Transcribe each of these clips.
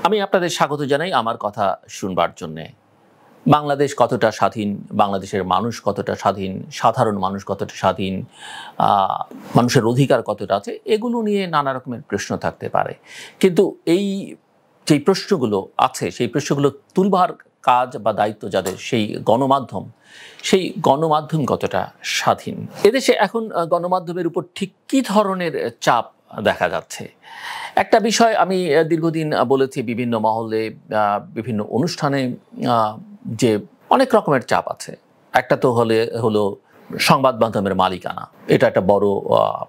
আমি আপনাদের স্বাগত জানাই আমার কথা শুনবার জন্যে। বাংলাদেশ কতটা স্বাধীন, বাংলাদেশের মানুষ কতটা স্বাধীন, সাধারণ মানুষ কতটা স্বাধীন, মানুষের অধিকার কতটা আছে, এগুলো নিয়ে নানা রকমের প্রশ্ন থাকতে পারে। কিন্তু এই যেই প্রশ্নগুলো আছে, সেই প্রশ্নগুলো তুলবার কাজ বা দায়িত্ব যাদের, সেই গণমাধ্যম কতটা স্বাধীন। এদেশে এখন গণমাধ্যমের উপর ঠিক কী ধরনের চাপ দেখা যাচ্ছে? একটা বিষয় আমি দীর্ঘদিন বলেছি বিভিন্ন মহলে, বিভিন্ন অনুষ্ঠানে, যে অনেক রকমের চাপ আছে। একটা তো হলো সংবাদ মাধ্যমের মালিকানা। এটা একটা বড়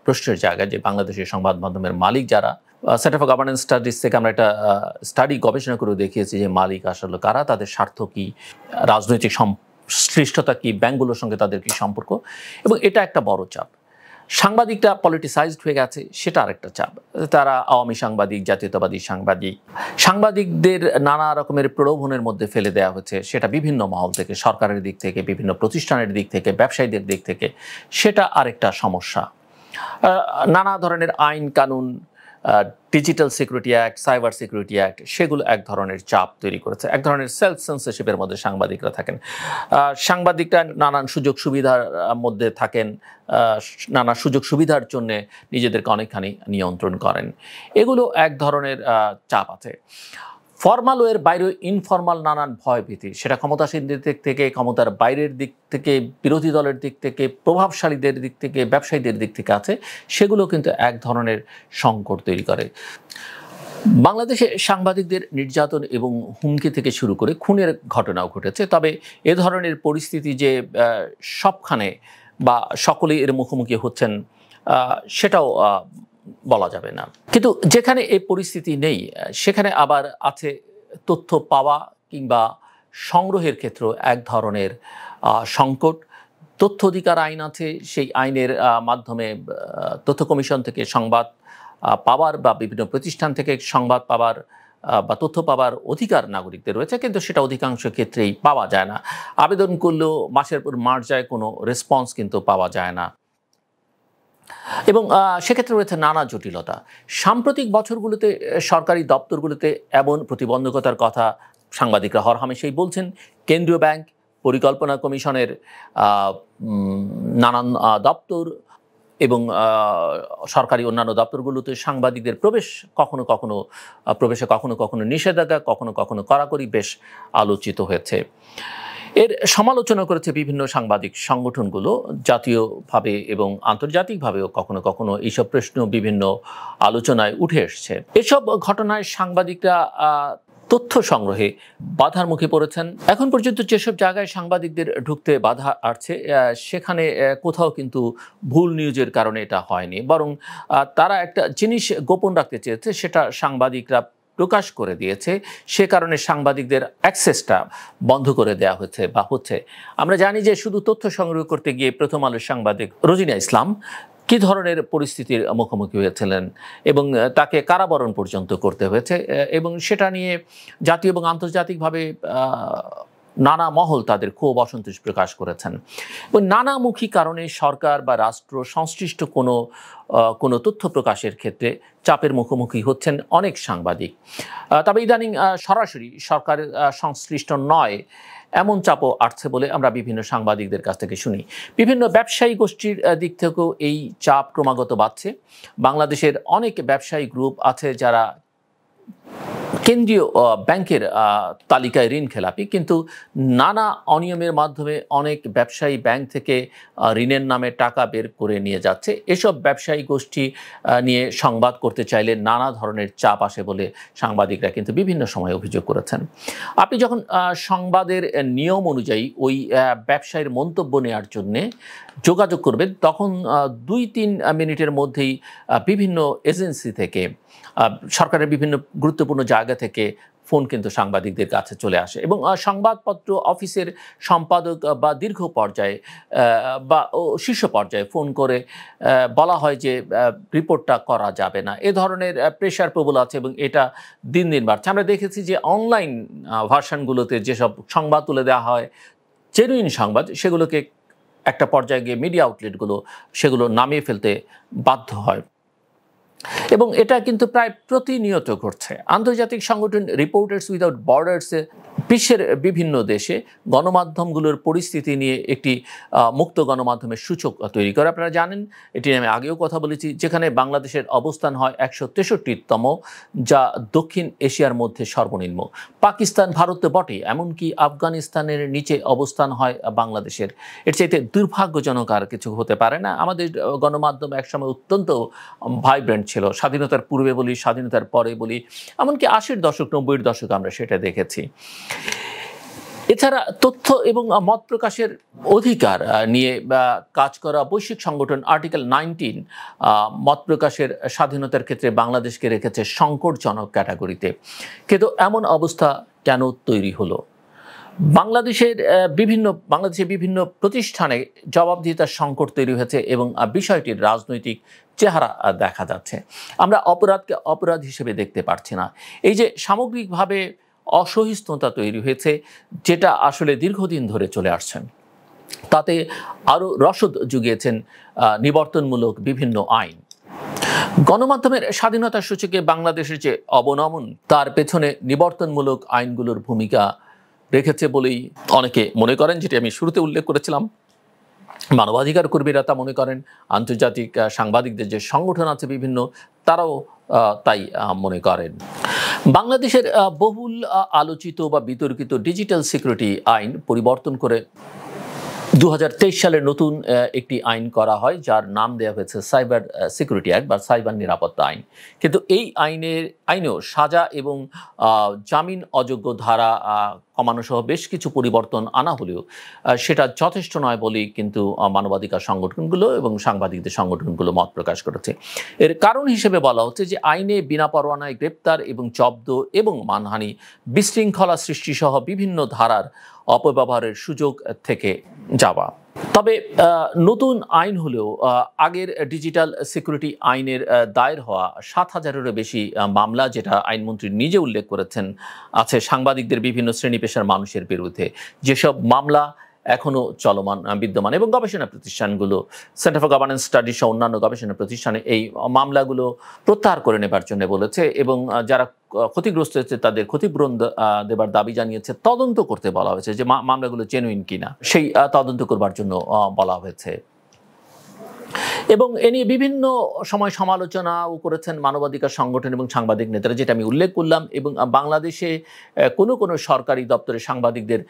প্রশ্নের জায়গা যে বাংলাদেশের সংবাদ মাধ্যমের মালিক যারা। সেন্টার ফর গভর্নেন্স স্টাডিজ থেকে আমরা একটা স্টাডি গবেষণা করে দেখিয়েছি যে মালিক আসলে কারা, তাদের স্বার্থ কী, রাজনৈতিক সংশ্লিষ্টতা কী, ব্যাংকগুলোর সঙ্গে তাদের কী সম্পর্ক, এবং এটা একটা বড় চাপ। সাংবাদিকটা পলিটিসাইজড হয়ে গেছে, সেটা আরেকটা চাপ। তারা আওয়ামী সাংবাদিক, জাতীয়তাবাদী সাংবাদিকদের নানা রকমের প্রলোভনের মধ্যে ফেলে দেওয়া হচ্ছে, সেটা বিভিন্ন মহল থেকে, সরকারের দিক থেকে, বিভিন্ন প্রতিষ্ঠানের দিক থেকে, ব্যবসায়ীদের দিক থেকে, সেটা আরেকটা সমস্যা। নানা ধরনের আইন কানুন, digital security act, cyber security act, সেগুলো এক ধরনের চাপ তৈরি করেছে। এক ধরনের সেলফ সেন্সরশিপের মধ্যে সাংবাদিকরা থাকেন। সাংবাদিকরা নানান সুযোগ সুবিধার মধ্যে থাকেন, নানা সুযোগ সুবিধার জন্য নিজেদেরকে অনেকখানি নিয়ন্ত্রণ করেন। এগুলো এক ধরনের চাপ আছে। ফর্মাল ওয়ের বাইরে ইনফর্মাল নানান ভয়ভীতি, সেটা ক্ষমতাসীনদের দিক থেকে, ক্ষমতার বাইরের দিক থেকে, বিরোধী দলের দিক থেকে, প্রভাবশালীদের দিক থেকে, ব্যবসায়ীদের দিক থেকে আছে, সেগুলো কিন্তু এক ধরনের সংকট তৈরি করে। বাংলাদেশে সাংবাদিকদের নির্যাতন এবং হুমকি থেকে শুরু করে খুনের ঘটনাও ঘটেছে। তবে এ ধরনের পরিস্থিতি যে সবখানে বা সকলেই এর মুখোমুখি হচ্ছেন, সেটাও বলা যাবে না। কিন্তু যেখানে এই পরিস্থিতি নেই, সেখানে আবার আছে তথ্য পাওয়া কিংবা সংগ্রহের ক্ষেত্রে এক ধরনের সংকট। তথ্য অধিকার আইন আছে, সেই আইনের মাধ্যমে তথ্য কমিশন থেকে সংবাদ পাওয়ার বা বিভিন্ন প্রতিষ্ঠান থেকে সংবাদ পাওয়ার বা তথ্য পাওয়ার অধিকার নাগরিকদের রয়েছে, কিন্তু সেটা অধিকাংশ ক্ষেত্রেই পাওয়া যায় না। আবেদন করলেও মাসের পর মাস যায়, কোনো রেসপন্স কিন্তু পাওয়া যায় না, এবং সেক্ষেত্রে রয়েছে নানা জটিলতা। সাম্প্রতিক বছরগুলোতে সরকারি দপ্তরগুলোতে এমন প্রতিবন্ধকতার কথা সাংবাদিকরা হরহামেশাই বলছেন। কেন্দ্রীয় ব্যাংক, পরিকল্পনা কমিশনের নানান দপ্তর এবং সরকারি অন্যান্য দপ্তরগুলোতে সাংবাদিকদের প্রবেশে কখনো কখনো নিষেধাজ্ঞা, কখনো কখনো কড়াকড়ি বেশ আলোচিত হয়েছে। এর সমালোচনা করেছে বিভিন্ন সাংবাদিক সংগঠনগুলো, জাতীয়ভাবে এবং আন্তর্জাতিকভাবেও কখনো কখনো এইসব প্রশ্ন বিভিন্ন আলোচনায় উঠে এসছে। এসব ঘটনায় সাংবাদিকরা তথ্য সংগ্রহে বাধার মুখে পড়েছেন। এখন পর্যন্ত যেসব জায়গায় সাংবাদিকদের ঢুকতে বাধা আসছে, সেখানে কোথাও কিন্তু ভুল নিউজের কারণে এটা হয়নি, বরং তারা একটা জিনিস গোপন রাখতে চেয়েছে, সেটা সাংবাদিকরা প্রকাশ করে দিয়েছে। সে কারণে সাংবাদিকদের অ্যাক্সেসটা বন্ধ করে দেওয়া হচ্ছে বা হচ্ছে। আমরা জানি যে শুধু তথ্য সংগ্রহ করতে গিয়ে প্রথম আলোর সাংবাদিক রোজিনা ইসলাম কী ধরনের পরিস্থিতির মুখোমুখি হয়েছিলেন, এবং তাকে কারাবরণ পর্যন্ত করতে হয়েছে, এবং সেটা নিয়ে জাতীয় এবং আন্তর্জাতিকভাবে নানা মহল তাদের ক্ষোভ অসন্তোষ প্রকাশ করেছেন। এবং নানামুখী কারণে সরকার বা রাষ্ট্র সংশ্লিষ্ট কোনো তথ্য প্রকাশের ক্ষেত্রে চাপের মুখোমুখি হচ্ছেন অনেক সাংবাদিক। তবে ইদানিং সরাসরি সরকার সংশ্লিষ্ট নয় এমন চাপও আসছে বলে আমরা বিভিন্ন সাংবাদিকদের কাছ থেকে শুনি। বিভিন্ন ব্যবসায়ী গোষ্ঠীর দিক থেকেও এই চাপ ক্রমাগত বাড়ছে। বাংলাদেশের অনেক ব্যবসায়ী গ্রুপ আছে যারা কেন্দ্রীয় ব্যাংকের তালিকায় ঋণ খেলাপি, কিন্তু নানা অনিয়মের মাধ্যমে অনেক ব্যবসায়ী ব্যাংক থেকে ঋণের নামে টাকা বের করে নিয়ে যাচ্ছে। এসব ব্যবসায়ী গোষ্ঠী নিয়ে সংবাদ করতে চাইলে নানা ধরনের চাপ আসে বলে সাংবাদিকরা কিন্তু বিভিন্ন সময় অভিযোগ করেছেন। আপনি যখন সংবাদের নিয়ম অনুযায়ী ওই ব্যবসায়ীর মন্তব্য নেওয়ার জন্যে যোগাযোগ করবেন, তখন 2-3 মিনিটের মধ্যেই বিভিন্ন এজেন্সি থেকে, সরকারের বিভিন্ন গুরুত্বপূর্ণ জায়গা থেকে ফোন কিন্তু সাংবাদিকদের কাছে চলে আসে, এবং সংবাদপত্র অফিসের সম্পাদক বা দীর্ঘ পর্যায়ে বা শীর্ষ পর্যায়ে ফোন করে বলা হয় যে রিপোর্টটা করা যাবে না। এ ধরনের প্রেশার প্রবল আছে, এবং এটা দিন দিন বাড়ছে। আমরা দেখেছি যে অনলাইন ভার্সানগুলোতে যেসব সংবাদ তুলে দেওয়া হয়, জেনুইন সংবাদ, সেগুলোকে একটা পর্যায়ে গিয়ে মিডিয়া আউটলেটগুলো সেগুলো নামিয়ে ফেলতে বাধ্য হয়। এবং এটা কিন্তু প্রায় প্রতিনিয়ত ঘটছে। আন্তর্জাতিক সংগঠন রিপোর্টার্স উইদাউট বর্ডার্সে বিশ্বের বিভিন্ন দেশে গণমাধ্যমগুলোর পরিস্থিতি নিয়ে একটি মুক্ত গণমাধ্যমের সূচক তৈরি করে। আপনারা জানেন, এটি আমি আগেও কথা বলেছি, যেখানে বাংলাদেশের অবস্থান হয় 163তম, যা দক্ষিণ এশিয়ার মধ্যে সর্বনিম্ন। পাকিস্তান, ভারত তো বটেই, এমনকি আফগানিস্তানের নিচে অবস্থান হয় বাংলাদেশের। এর চাইতে দুর্ভাগ্যজনক আর কিছু হতে পারে না। আমাদের গণমাধ্যম একসময় অত্যন্ত ভাইব্রেন্ট ছিল, স্বাধীনতার পূর্বে বলি, স্বাধীনতার পরে বলি, এমনকি 80-র দশক 90-র দশক আমরা সেটা দেখেছি। এছাড়া তথ্য এবং মত প্রকাশের অধিকার নিয়ে কাজ করা বৈশ্বিক সংগঠন আর্টিকেল 19 মত প্রকাশের স্বাধীনতার ক্ষেত্রে বাংলাদেশকে রেখেছে সংকটজনক ক্যাটাগরিতে। কিন্তু এমন অবস্থা কেন তৈরি হলো? বাংলাদেশের বিভিন্ন প্রতিষ্ঠানে জবাবদিহিতার সংকট তৈরি হয়েছে এবং বিষয়টির রাজনৈতিক চেহারা দেখা যাচ্ছে। আমরা অপরাধকে অপরাধ হিসেবে দেখতে পারছি না। এই যে সামগ্রিকভাবে অসহিষ্ণুতা তৈরি হয়েছে, যেটা আসলে দীর্ঘদিন ধরে চলে আসছে, তাতে আরও রসদ জুগিয়েছেন নিবর্তনমূলক বিভিন্ন আইন। গণমাধ্যমের স্বাধীনতার সূচকে বাংলাদেশের যে অবনমন, তার পেছনে নিবর্তনমূলক আইনগুলোর ভূমিকা রেখেছে বলেই অনেকে মনে করেন, যেটি আমি শুরুতে উল্লেখ করেছিলাম। মানবাধিকার কর্মীরা তা মনে করেন, আন্তর্জাতিক সাংবাদিকদের যে সংগঠন আছে বিভিন্ন, তারাও তাই মনে করেন। বাংলাদেশের বহুল আলোচিত বা বিতর্কিত ডিজিটাল সিকিউরিটি আইন পরিবর্তন করে 2023 সালে নতুন একটি আইন করা হয়, যার নাম দেওয়া হয়েছে সাইবার সিকিউরিটি অ্যাক্ট বা সাইবার নিরাপত্তা আইন। কিন্তু এই আইনেও সাজা এবং জামিন অযোগ্য ধারা কমানো সহ বেশ কিছু পরিবর্তন আনা হলেও সেটা যথেষ্ট নয় বলেই কিন্তু মানবাধিকার সংগঠনগুলো এবং সাংবাদিকদের সংগঠনগুলো মত প্রকাশ করেছে। এর কারণ হিসেবে বলা হচ্ছে যে আইনে বিনা পরোয়ানায় গ্রেপ্তার এবং জব্দ এবং মানহানি, বিশৃঙ্খলা সৃষ্টি সহ বিভিন্ন ধারার অপব্যবহারের সুযোগ থেকে যাওয়া। তবে নতুন আইন হলেও আগের ডিজিটাল সিকিউরিটি আইনের দায়ের হওয়া 7,000-এরও বেশি মামলা, যেটা আইনমন্ত্রী নিজে উল্লেখ করেছেন, আছে সাংবাদিকদের বিভিন্ন শ্রেণী পেশার মানুষের বিরুদ্ধে। যেসব মামলা এখনও চলমান বিদ্যমান এবং গবেষণা প্রতিষ্ঠানগুলো, সেন্টার ফর গভর্নেন্স স্টাডিজ সহ অন্যান্য গবেষণা প্রতিষ্ঠানে এই মামলাগুলো প্রত্যাহার করে নেবার জন্য বলেছে এবং যারা ক্ষতিগ্রস্ত হয়েছে তাদের ক্ষতিপূরণ দেবার দাবি জানিয়েছে। তদন্ত করতে বলা হয়েছে যে মামলাগুলো জেনুইন কিনা, সেই তদন্ত করবার জন্য বলা হয়েছে। এবং এ নিয়ে বিভিন্ন সময় সমালোচনাও করেছেন মানবাধিকার সংগঠন এবং সাংবাদিক নেতারা, যেটা আমি উল্লেখ করলাম। এবং বাংলাদেশে কোনো সরকারি দপ্তরে সাংবাদিকদের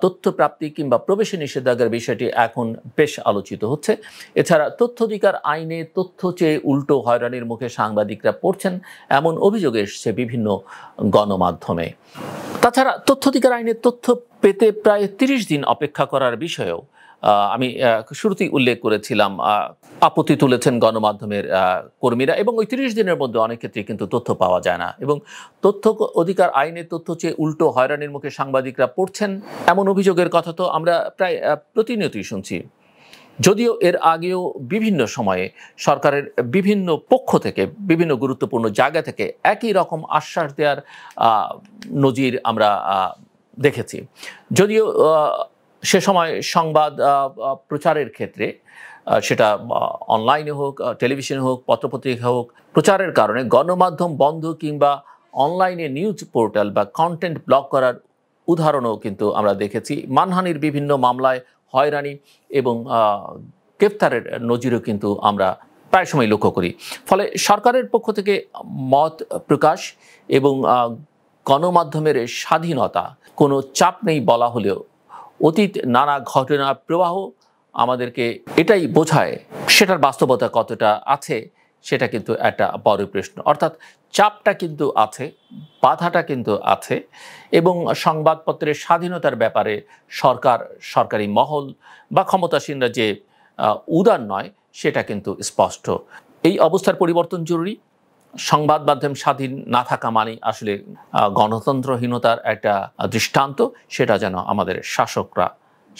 তথ্য প্রাপ্তি কিংবা প্রবেশে নিষেধাজ্ঞার বিষয়টি এখন বেশ আলোচিত হচ্ছে। এছাড়া তথ্য অধিকার আইনে তথ্য চেয়ে উল্টো হয়রানির মুখে সাংবাদিকরা পড়ছেন, এমন অভিযোগ এসছে বিভিন্ন গণমাধ্যমে। তাছাড়া তথ্য অধিকার আইনে তথ্য পেতে প্রায় 30 দিন অপেক্ষা করার বিষয়েও আমি শুরুতেই উল্লেখ করেছিলাম, আপত্তি তুলেছেন গণমাধ্যমের কর্মীরা। এবং ওই 30 দিনের মধ্যে অনেক ক্ষেত্রে কিন্তু তথ্য পাওয়া যায় না এবং তথ্য অধিকার আইনের তথ্য চেয়ে উল্টো হয়রানির মুখে সাংবাদিকরা পড়ছেন, এমন অভিযোগের কথা তো আমরা প্রায় প্রতিনিয়তই শুনছি। যদিও এর আগেও বিভিন্ন সময়ে সরকারের বিভিন্ন পক্ষ থেকে, বিভিন্ন গুরুত্বপূর্ণ জায়গা থেকে একই রকম আশ্বাস দেওয়ার নজির আমরা দেখেছি। যদিও সে সময় সংবাদ প্রচারের ক্ষেত্রে, সেটা অনলাইনে হোক, টেলিভিশনে হোক, পত্রপত্রিকা হোক, প্রচারের কারণে গণমাধ্যম বন্ধ কিংবা অনলাইনে নিউজ পোর্টাল বা কন্টেন্ট ব্লক করার উদাহরণও কিন্তু আমরা দেখেছি। মানহানির বিভিন্ন মামলায় হয়রানি এবং গ্রেফতারের নজিরও কিন্তু আমরা প্রায় সময় লক্ষ্য করি। ফলে সরকারের পক্ষ থেকে মত প্রকাশ এবং গণমাধ্যমের স্বাধীনতা কোনো চাপ নেই বলা হলেও অতীত নানা ঘটনার প্রবাহ আমাদেরকে এটাই বোঝায়, সেটার বাস্তবতা কতটা আছে সেটা কিন্তু একটা বড় প্রশ্ন। অর্থাৎ চাপটা কিন্তু আছে, বাধাটা কিন্তু আছে এবং সংবাদপত্রের স্বাধীনতার ব্যাপারে সরকারি মহল বা ক্ষমতাসীনরা যে উদার নয়, সেটা কিন্তু স্পষ্ট। এই অবস্থার পরিবর্তন জরুরি। সংবাদ মাধ্যম স্বাধীন না থাকা মানে আসলে গণতন্ত্রহীনতার একটা দৃষ্টান্ত, সেটা যেন আমাদের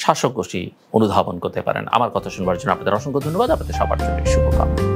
শাসক গোষ্ঠী অনুধাবন করতে পারেন। আমার কথা শুনবার জন্য আপনাদের অসংখ্য ধন্যবাদ। আপনাদের সবার জন্য শুভকামনা।